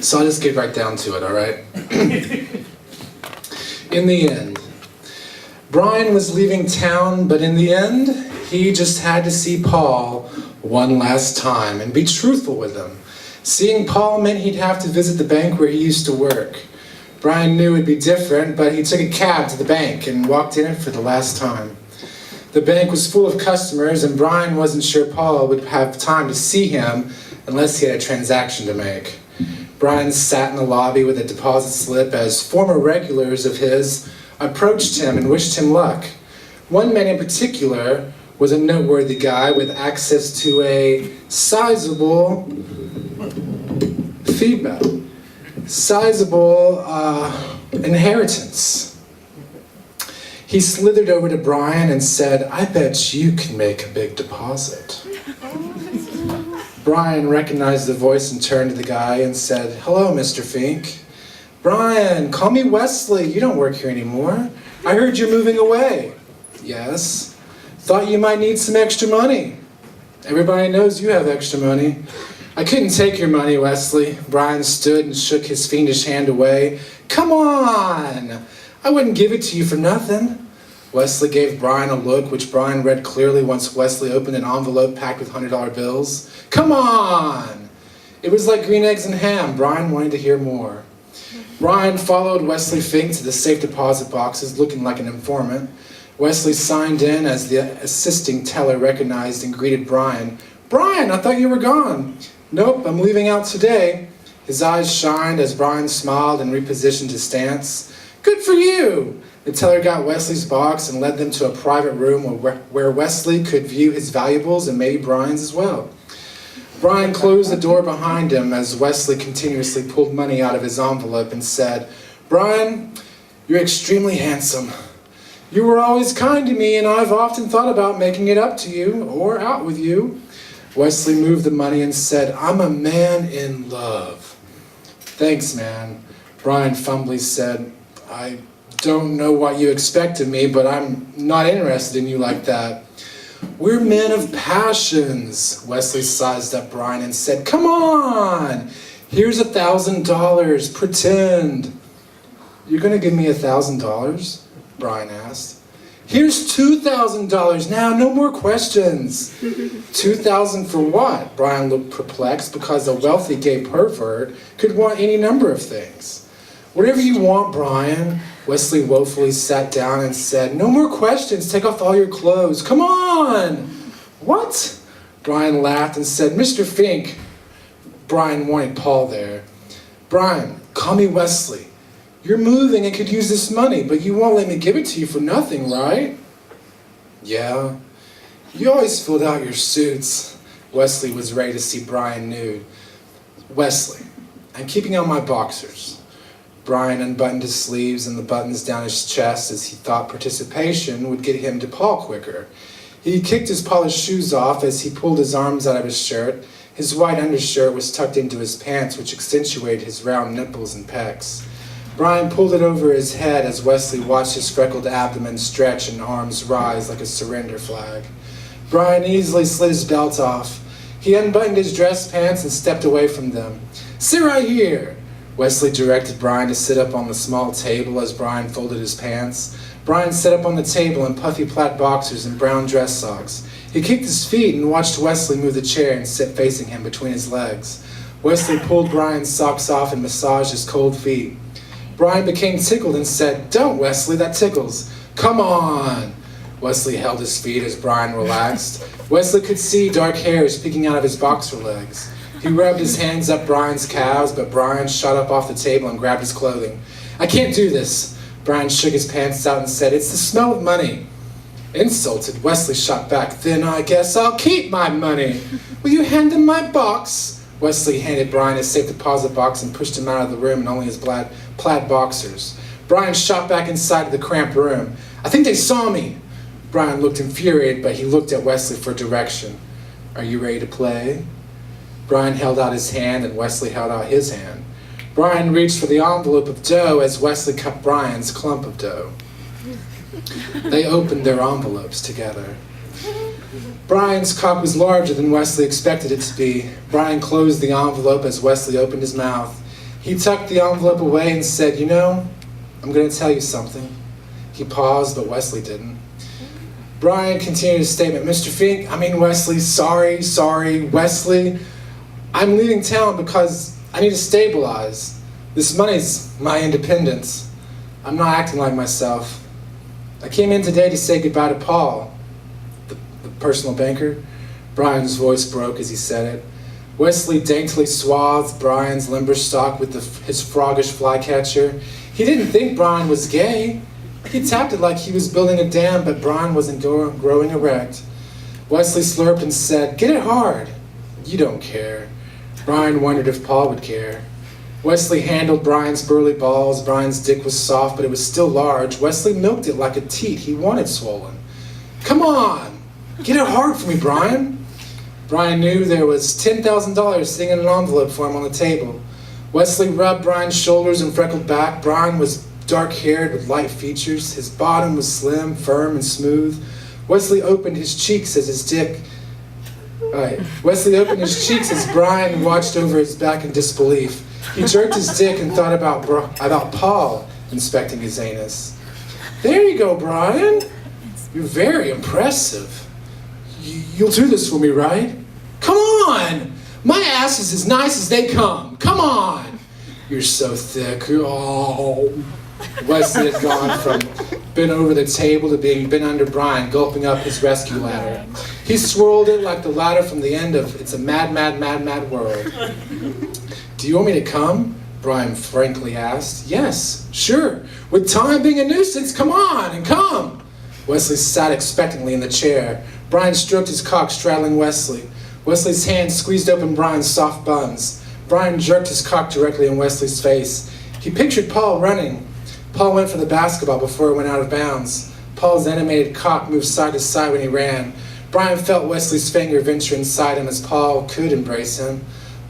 So I'll just get right down to it, all right? In the end, Brian was leaving town, but in the end, he just had to see Paul one last time and be truthful with him. Seeing Paul meant he'd have to visit the bank where he used to work. Brian knew it'd be different, but he took a cab to the bank and walked in it for the last time. The bank was full of customers, and Brian wasn't sure Paul would have time to see him unless he had a transaction to make. Brian sat in the lobby with a deposit slip as former regulars of his approached him and wished him luck. One man in particular was a noteworthy guy with access to a sizable inheritance. He slithered over to Brian and said, "I bet you can make a big deposit." Brian recognized the voice and turned to the guy and said, "Hello, Mr. Fink." "Brian, call me Wesley. You don't work here anymore. I heard you're moving away." "Yes. Thought you might need some extra money." "Everybody knows you have extra money." "I couldn't take your money, Wesley." Brian stood and shook his fiendish hand away. "Come on! I wouldn't give it to you for nothing." Wesley gave Brian a look, which Brian read clearly once Wesley opened an envelope packed with $100 bills. "Come on!" It was like green eggs and ham. Brian wanted to hear more. Brian followed Wesley Fink to the safe deposit boxes, looking like an informant. Wesley signed in as the assisting teller recognized and greeted Brian. "Brian, I thought you were gone." "Nope, I'm leaving out today." His eyes shined as Brian smiled and repositioned his stance. "Good for you." The teller got Wesley's box and led them to a private room where Wesley could view his valuables and maybe Brian's as well. Brian closed the door behind him as Wesley continuously pulled money out of his envelope and said, "Brian, you're extremely handsome. You were always kind to me, and I've often thought about making it up to you or out with you." Wesley moved the money and said, "I'm a man in love." "Thanks, man." Brian fumbly said, "I don't know what you expect of me, but I'm not interested in you like that." "We're men of passions." Wesley sized up Brian and said, "Come on, here's $1,000, pretend." "You're gonna give me $1,000? Brian asked. "Here's $2,000 now, no more questions." "2,000 for what?" Brian looked perplexed because a wealthy gay pervert could want any number of things. "Whatever you want, Brian." Wesley woefully sat down and said, "No more questions, take off all your clothes. Come on." "What?" Brian laughed and said, "Mr. Fink." Brian wanted Paul there. "Brian, call me Wesley. You're moving and could use this money, but you won't let me give it to you for nothing, right?" "Yeah. You always filled out your suits." Wesley was ready to see Brian nude. "Wesley, I'm keeping on my boxers." Brian unbuttoned his sleeves and the buttons down his chest as he thought participation would get him to Paul quicker. He kicked his polished shoes off as he pulled his arms out of his shirt. His white undershirt was tucked into his pants, which accentuated his round nipples and pecs. Brian pulled it over his head as Wesley watched his freckled abdomen stretch and arms rise like a surrender flag. Brian easily slid his belt off. He unbuttoned his dress pants and stepped away from them. "Sit right here." Wesley directed Brian to sit up on the small table as Brian folded his pants. Brian sat up on the table in puffy plaid boxers and brown dress socks. He kicked his feet and watched Wesley move the chair and sit facing him between his legs. Wesley pulled Brian's socks off and massaged his cold feet. Brian became tickled and said, "Don't, Wesley, that tickles." "Come on." Wesley held his feet as Brian relaxed. Wesley could see dark hairs peeking out of his boxer legs. He rubbed his hands up Brian's calves, but Brian shot up off the table and grabbed his clothing. "I can't do this." Brian shook his pants out and said, "It's the smell of money." Insulted, Wesley shot back, "Then I guess I'll keep my money. Will you hand him my box?" Wesley handed Brian his safe deposit box and pushed him out of the room in only his plaid boxers. Brian shot back inside of the cramped room. "I think they saw me." Brian looked infuriated, but he looked at Wesley for direction. "Are you ready to play?" Brian held out his hand and Wesley held out his hand. Brian reached for the envelope of dough as Wesley cut Brian's clump of dough. They opened their envelopes together. Brian's cock was larger than Wesley expected it to be. Brian closed the envelope as Wesley opened his mouth. He tucked the envelope away and said, "You know, I'm going to tell you something." He paused, but Wesley didn't. Brian continued his statement. Wesley, sorry, Wesley. I'm leaving town because I need to stabilize. This money's my independence. I'm not acting like myself. I came in today to say goodbye to Paul, the personal banker. Brian's voice broke as he said it. Wesley daintily swathed Brian's limber stock with his froggish flycatcher. He didn't think Brian was gay. He tapped it like he was building a dam, but Brian wasn't growing erect. Wesley slurped and said, "Get it hard." "You don't care." Brian wondered if Paul would care. Wesley handled Brian's burly balls. Brian's dick was soft, but it was still large. Wesley milked it like a teat he wanted swollen. "Come on, get it hard for me, Brian." Brian knew there was $10,000 sitting in an envelope for him on the table. Wesley rubbed Brian's shoulders and freckled back. Brian was dark-haired with light features. His bottom was slim, firm, and smooth. Wesley opened his cheeks as Brian watched over his back in disbelief. He jerked his dick and thought about Paul inspecting his anus. "There you go, Brian. You're very impressive. You'll do this for me, right?" "Come on! My ass is as nice as they come. Come on!" "You're so thick." Oh. Wesley had gone from bent over the table to being bent under Brian, gulping up his rescue ladder. He swirled it like the ladder from the end of It's a Mad, Mad, Mad, Mad World. "Do you want me to come?" Brian frankly asked. "Yes, sure. With time being a nuisance, come on and come." Wesley sat expectantly in the chair. Brian stroked his cock, straddling Wesley. Wesley's hand squeezed open Brian's soft buns. Brian jerked his cock directly in Wesley's face. He pictured Paul running. Paul went for the basketball before it went out of bounds. Paul's animated cock moved side to side when he ran. Brian felt Wesley's finger venture inside him as Paul could embrace him.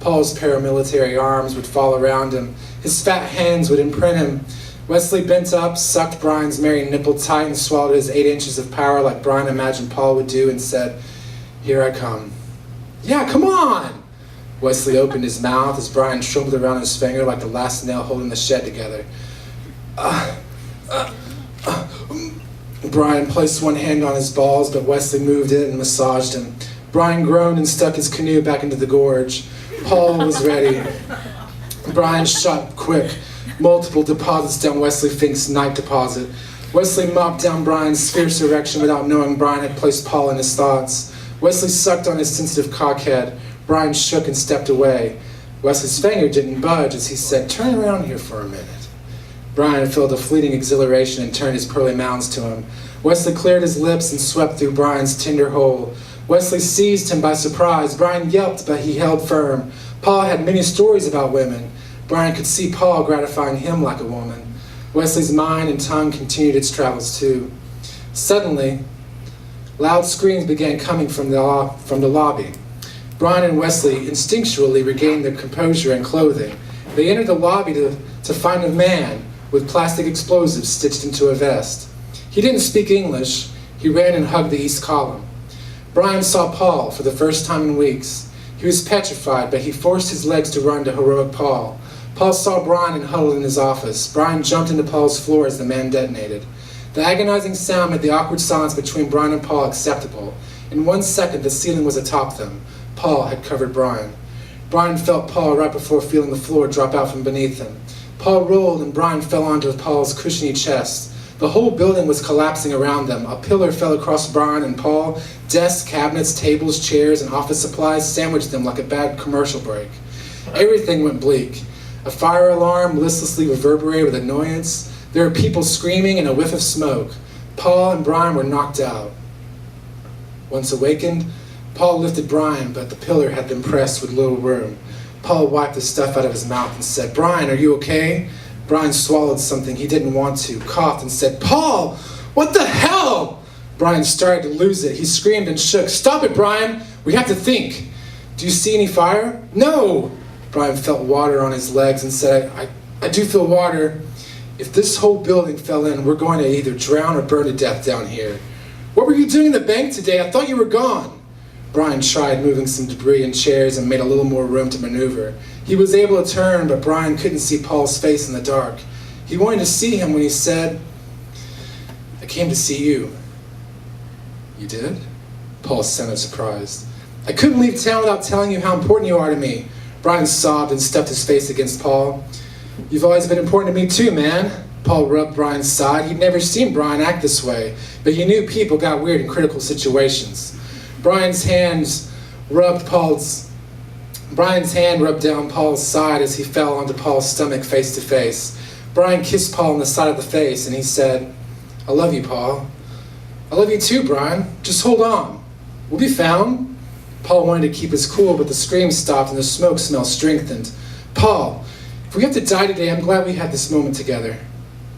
Paul's paramilitary arms would fall around him. His fat hands would imprint him. Wesley bent up, sucked Brian's merry nipple tight, and swallowed his 8 inches of power like Brian imagined Paul would do and said, "Here I come." "Yeah, come on!" Wesley opened his mouth as Brian shriveled around his finger like the last nail holding the shed together. Brian placed one hand on his balls, but Wesley moved it and massaged him. Brian groaned and stuck his canoe back into the gorge. Paul was ready. Brian shot quick, multiple deposits down Wesley Fink's night deposit. Wesley mopped down Brian's fierce erection without knowing Brian had placed Paul in his thoughts. Wesley sucked on his sensitive cockhead. Brian shook and stepped away. Wesley's finger didn't budge as he said, "Turn around here for a minute." Brian felt a fleeting exhilaration and turned his pearly mounds to him. Wesley cleared his lips and swept through Brian's tender hole. Wesley seized him by surprise. Brian yelped, but he held firm. Paul had many stories about women. Brian could see Paul gratifying him like a woman. Wesley's mind and tongue continued its travels too. Suddenly, loud screams began coming from the lobby. Brian and Wesley instinctually regained their composure and clothing. They entered the lobby to find a man with plastic explosives stitched into a vest. He didn't speak English. He ran and hugged the east column. Brian saw Paul for the first time in weeks. He was petrified, but he forced his legs to run to heroic Paul. Paul saw Brian and huddled in his office. Brian jumped into Paul's floor as the man detonated. The agonizing sound made the awkward silence between Brian and Paul acceptable. In 1 second, the ceiling was atop them. Paul had covered Brian. Brian felt Paul right before feeling the floor drop out from beneath him. Paul rolled and Brian fell onto Paul's cushiony chest. The whole building was collapsing around them. A pillar fell across Brian and Paul. Desks, cabinets, tables, chairs, and office supplies sandwiched them like a bad commercial break. Everything went bleak. A fire alarm listlessly reverberated with annoyance. There were people screaming and a whiff of smoke. Paul and Brian were knocked out. Once awakened, Paul lifted Brian, but the pillar had been pressed with little room. Paul wiped the stuff out of his mouth and said, "Brian, are you okay?" Brian swallowed something he didn't want to, coughed and said, "Paul, what the hell?" Brian started to lose it. He screamed and shook. "Stop it, Brian. We have to think. Do you see any fire?" "No." Brian felt water on his legs and said, I do feel water. If this whole building fell in, we're going to either drown or burn to death down here." What were you doing in the bank today? I thought you were gone. Brian tried moving some debris and chairs and made a little more room to maneuver. He was able to turn, but Brian couldn't see Paul's face in the dark. He wanted to see him when he said, I came to see you. You did? Paul sounded surprised. I couldn't leave town without telling you how important you are to me. Brian sobbed and stuffed his face against Paul. You've always been important to me too, man. Paul rubbed Brian's side. He'd never seen Brian act this way, but he knew people got weird in critical situations. Brian's hand rubbed down Paul's side as he fell onto Paul's stomach face to face. Brian kissed Paul on the side of the face and he said, I love you, Paul. I love you too, Brian. Just hold on. We'll be found. Paul wanted to keep his cool, but the screams stopped and the smoke smell strengthened. Paul, if we have to die today, I'm glad we had this moment together.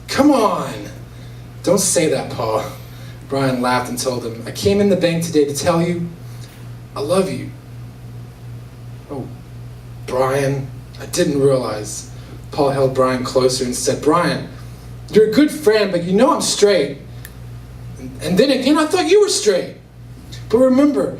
Come on. Don't say that, Paul. Brian laughed and told him, I came in the bank today to tell you, I love you. Oh, Brian, I didn't realize. Paul held Brian closer and said, Brian, you're a good friend, but you know I'm straight. And then again, I thought you were straight. But remember,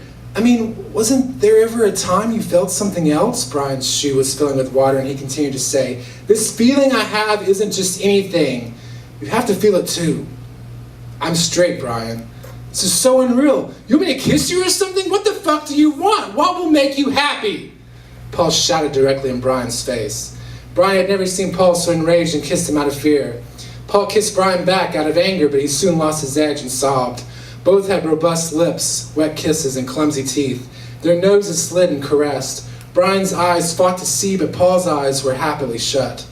wasn't there ever a time you felt something else? Brian's shoe was filling with water and he continued to say, this feeling I have isn't just anything. You have to feel it too. I'm straight, Brian. This is so unreal. You want me to kiss you or something? What the fuck do you want? What will make you happy? Paul shouted directly in Brian's face. Brian had never seen Paul so enraged and kissed him out of fear. Paul kissed Brian back out of anger, but he soon lost his edge and sobbed. Both had robust lips, wet kisses, and clumsy teeth. Their noses slid and caressed. Brian's eyes fought to see, but Paul's eyes were happily shut.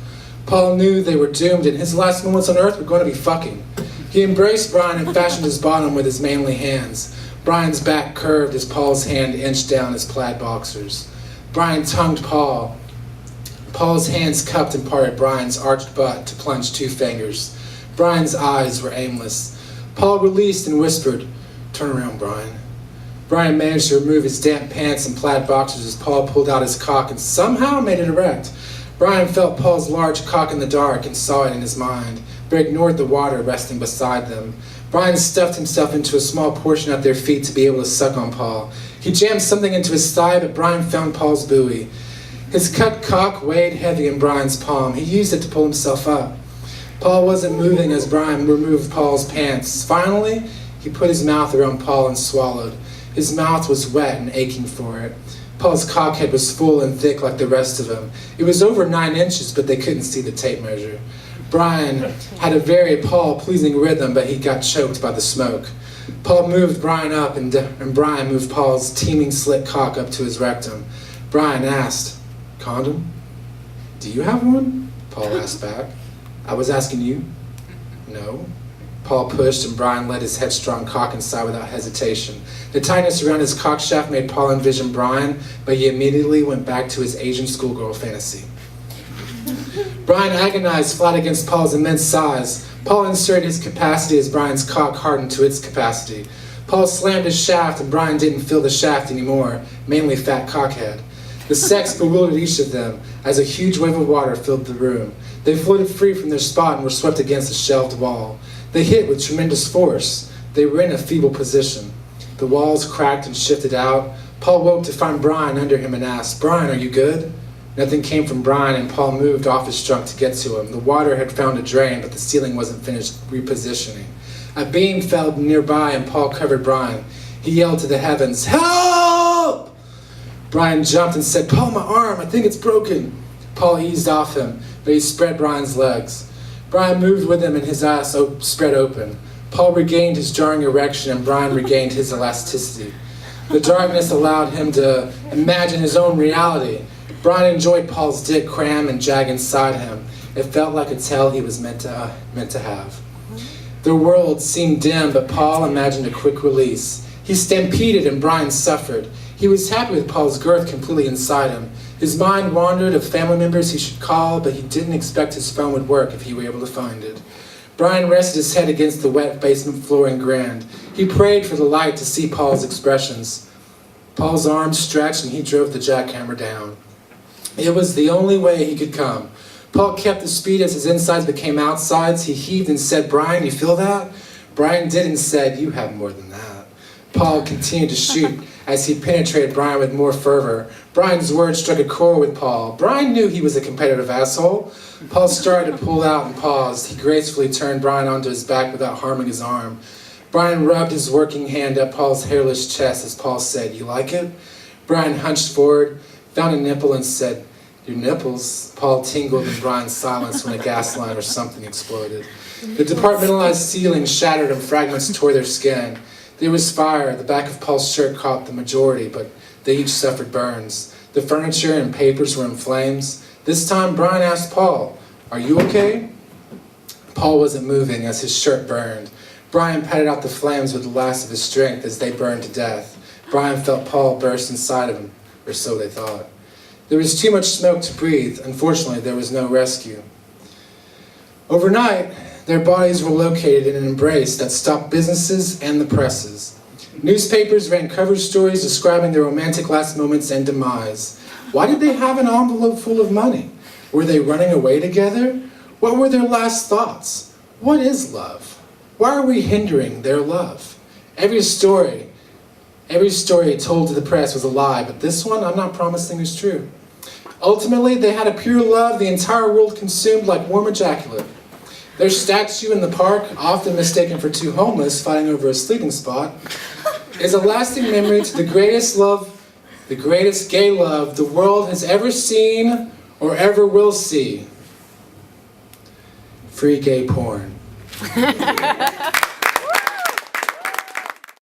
Paul knew they were doomed, and his last moments on earth were going to be fucking. He embraced Brian and fashioned his bottom with his manly hands. Brian's back curved as Paul's hand inched down his plaid boxers. Brian tongued Paul. Paul's hands cupped and parted Brian's arched butt to plunge 2 fingers. Brian's eyes were aimless. Paul released and whispered, turn around, Brian. Brian managed to remove his damp pants and plaid boxers as Paul pulled out his cock and somehow made it erect. Brian felt Paul's large cock in the dark and saw it in his mind, but ignored the water resting beside them. Brian stuffed himself into a small portion at their feet to be able to suck on Paul. He jammed something into his thigh, but Brian found Paul's buoy. His cut cock weighed heavy in Brian's palm. He used it to pull himself up. Paul wasn't moving as Brian removed Paul's pants. Finally, he put his mouth around Paul and swallowed. His mouth was wet and aching for it. Paul's cockhead was full and thick like the rest of him. It was over 9 inches, but they couldn't see the tape measure. Brian had a very Paul-pleasing rhythm, but he got choked by the smoke. Paul moved Brian up, and Brian moved Paul's teeming slit cock up to his rectum. Brian asked, condom? Do you have one? Paul asked back. I was asking you. No. Paul pushed and Brian let his headstrong cock inside without hesitation. The tightness around his cock shaft made Paul envision Brian, but he immediately went back to his Asian schoolgirl fantasy. Brian agonized flat against Paul's immense size. Paul inserted his capacity as Brian's cock hardened to its capacity. Paul slammed his shaft and Brian didn't feel the shaft anymore, mainly fat cockhead. The sex bewildered each of them as a huge wave of water filled the room. They floated free from their spot and were swept against a shelved wall. They hit with tremendous force. They were in a feeble position. The walls cracked and shifted out. Paul woke to find Brian under him and asked, Brian, are you good? Nothing came from Brian and Paul moved off his trunk to get to him. The water had found a drain, but the ceiling wasn't finished repositioning. A beam fell nearby and Paul covered Brian. He yelled to the heavens, help! Brian jumped and said, Paul, my arm, I think it's broken. Paul eased off him, but he spread Brian's legs. Brian moved with him and his ass spread open. Paul regained his jarring erection and Brian regained his elasticity. The darkness allowed him to imagine his own reality. Brian enjoyed Paul's dick cram and jag inside him. It felt like a tale he was meant to have. Their world seemed dim, but Paul imagined a quick release. He stampeded and Brian suffered. He was happy with Paul's girth completely inside him. His mind wandered of family members he should call, but he didn't expect his phone would work if he were able to find it. Brian rested his head against the wet basement floor and grinned. He prayed for the light to see Paul's expressions. Paul's arms stretched and he drove the jackhammer down. It was the only way he could come. Paul kept the speed as his insides became outsides. He heaved and said, Brian, you feel that? Brian did and said, you have more than that. Paul continued to shoot as he penetrated Brian with more fervor. Brian's words struck a chord with Paul. Brian knew he was a competitive asshole. Paul started to pull out and paused. He gracefully turned Brian onto his back without harming his arm. Brian rubbed his working hand up Paul's hairless chest as Paul said, "You like it?" Brian hunched forward, found a nipple and said, "Your nipples." Paul tingled in Brian's silence when a gas line or something exploded. The departmentalized ceiling shattered and fragments tore their skin. There was fire. The back of Paul's shirt caught the majority, but they each suffered burns. The furniture and papers were in flames. This time, Brian asked Paul, "Are you okay?" Paul wasn't moving as his shirt burned. Brian patted out the flames with the last of his strength as they burned to death. Brian felt Paul burst inside of him, or so they thought. There was too much smoke to breathe. Unfortunately, there was no rescue. Overnight, their bodies were located in an embrace that stopped businesses and the presses. Newspapers ran cover stories describing their romantic last moments and demise. Why did they have an envelope full of money? Were they running away together? What were their last thoughts? What is love? Why are we hindering their love? Every story told to the press was a lie, but this one I'm not promising is true. Ultimately, they had a pure love the entire world consumed like warm ejaculate. Their statue in the park, often mistaken for two homeless fighting over a sleeping spot, is a lasting memory to the greatest gay love the world has ever seen or ever will see. Free gay porn.